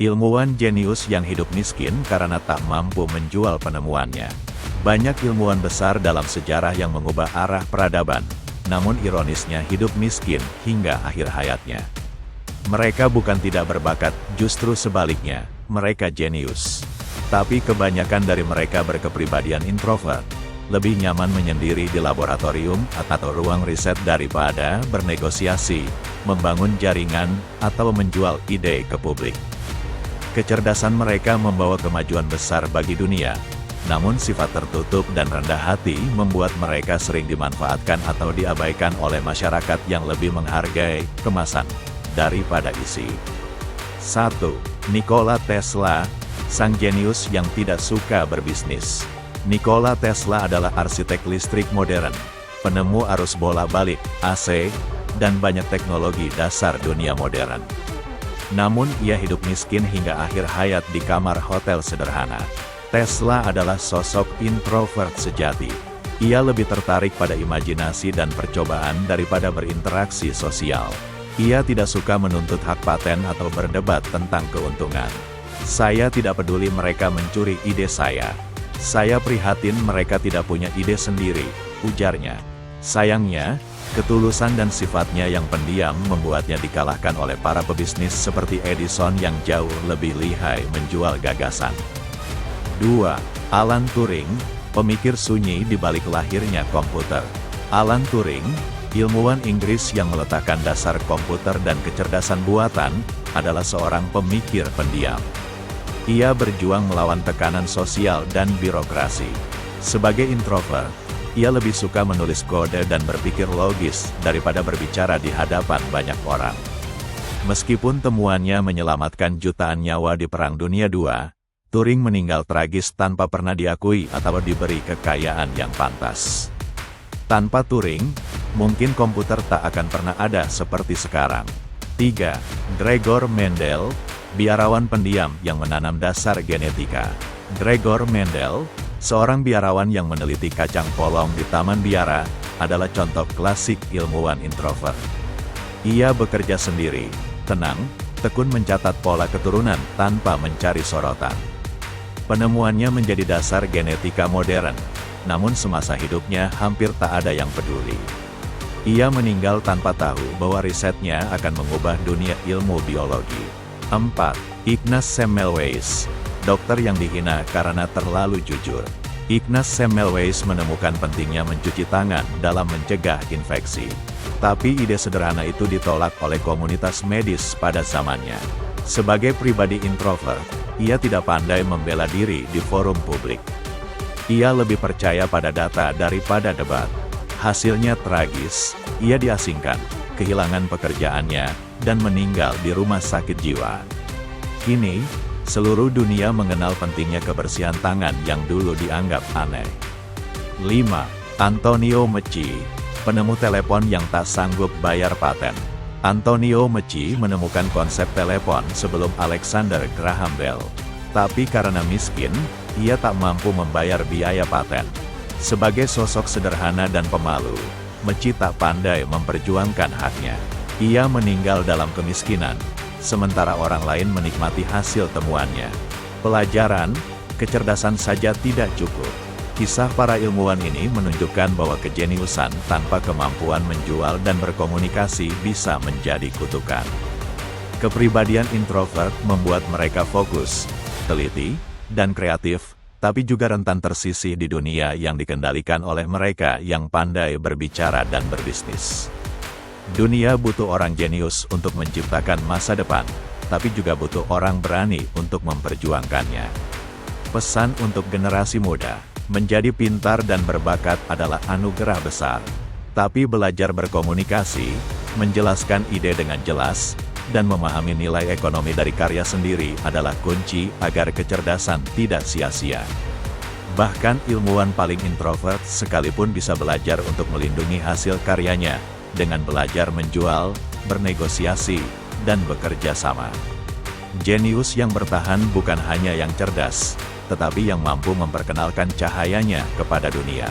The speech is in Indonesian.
Ilmuwan jenius yang hidup miskin karena tak mampu menjual penemuannya. Banyak ilmuwan besar dalam sejarah yang mengubah arah peradaban, namun ironisnya hidup miskin hingga akhir hayatnya. Mereka bukan tidak berbakat, justru sebaliknya, mereka jenius. Tapi kebanyakan dari mereka berkepribadian introvert, lebih nyaman menyendiri di laboratorium atau ruang riset daripada bernegosiasi, membangun jaringan, atau menjual ide ke publik. Kecerdasan mereka membawa kemajuan besar bagi dunia, namun sifat tertutup dan rendah hati membuat mereka sering dimanfaatkan atau diabaikan oleh masyarakat yang lebih menghargai kemasan daripada isi. 1. Nikola Tesla, sang jenius yang tidak suka berbisnis. Nikola Tesla adalah arsitek listrik modern, penemu arus bola-balik, AC, dan banyak teknologi dasar dunia modern. Namun ia hidup miskin hingga akhir hayat di kamar hotel sederhana. Tesla adalah sosok introvert sejati. Ia lebih tertarik pada imajinasi dan percobaan daripada berinteraksi sosial. Ia tidak suka menuntut hak paten atau berdebat tentang keuntungan. Saya tidak peduli mereka mencuri ide saya. Saya prihatin mereka tidak punya ide sendiri, ujarnya. Sayangnya, ketulusan dan sifatnya yang pendiam membuatnya dikalahkan oleh para pebisnis seperti Edison yang jauh lebih lihai menjual gagasan. 2. Alan Turing, pemikir sunyi di balik lahirnya komputer. Alan Turing, ilmuwan Inggris yang meletakkan dasar komputer dan kecerdasan buatan, adalah seorang pemikir pendiam. Ia berjuang melawan tekanan sosial dan birokrasi. Sebagai introvert, ia lebih suka menulis kode dan berpikir logis daripada berbicara di hadapan banyak orang. Meskipun temuannya menyelamatkan jutaan nyawa di Perang Dunia II, Turing meninggal tragis tanpa pernah diakui atau diberi kekayaan yang pantas. Tanpa Turing, mungkin komputer tak akan pernah ada seperti sekarang. 3. Gregor Mendel, biarawan pendiam yang menanam dasar genetika. Gregor Mendel, seorang biarawan yang meneliti kacang polong di taman biara, adalah contoh klasik ilmuwan introvert. Ia bekerja sendiri, tenang, tekun mencatat pola keturunan tanpa mencari sorotan. Penemuannya menjadi dasar genetika modern, namun semasa hidupnya hampir tak ada yang peduli. Ia meninggal tanpa tahu bahwa risetnya akan mengubah dunia ilmu biologi. 4. Ignaz Semmelweis, dokter yang dihina karena terlalu jujur. Ignaz Semmelweis menemukan pentingnya mencuci tangan dalam mencegah infeksi. Tapi ide sederhana itu ditolak oleh komunitas medis pada zamannya. Sebagai pribadi introvert, ia tidak pandai membela diri di forum publik. Ia lebih percaya pada data daripada debat. Hasilnya tragis, ia diasingkan, kehilangan pekerjaannya, dan meninggal di rumah sakit jiwa. Kini, seluruh dunia mengenal pentingnya kebersihan tangan yang dulu dianggap aneh. 5. Antonio Meucci, penemu telepon yang tak sanggup bayar paten. Antonio Meucci menemukan konsep telepon sebelum Alexander Graham Bell. Tapi karena miskin, ia tak mampu membayar biaya paten. Sebagai sosok sederhana dan pemalu, Meucci tak pandai memperjuangkan haknya. Ia meninggal dalam kemiskinan, sementara orang lain menikmati hasil temuannya. Pelajaran, kecerdasan saja tidak cukup. Kisah para ilmuwan ini menunjukkan bahwa kejeniusan tanpa kemampuan menjual dan berkomunikasi bisa menjadi kutukan. Kepribadian introvert membuat mereka fokus, teliti, dan kreatif, tapi juga rentan tersisih di dunia yang dikendalikan oleh mereka yang pandai berbicara dan berbisnis. Dunia butuh orang jenius untuk menciptakan masa depan, tapi juga butuh orang berani untuk memperjuangkannya. Pesan untuk generasi muda: menjadi pintar dan berbakat adalah anugerah besar. Tapi belajar berkomunikasi, menjelaskan ide dengan jelas, dan memahami nilai ekonomi dari karya sendiri adalah kunci agar kecerdasan tidak sia-sia. Bahkan ilmuwan paling introvert sekalipun bisa belajar untuk melindungi hasil karyanya, dengan belajar menjual, bernegosiasi, dan bekerja sama. Jenius yang bertahan bukan hanya yang cerdas, tetapi yang mampu memperkenalkan cahayanya kepada dunia.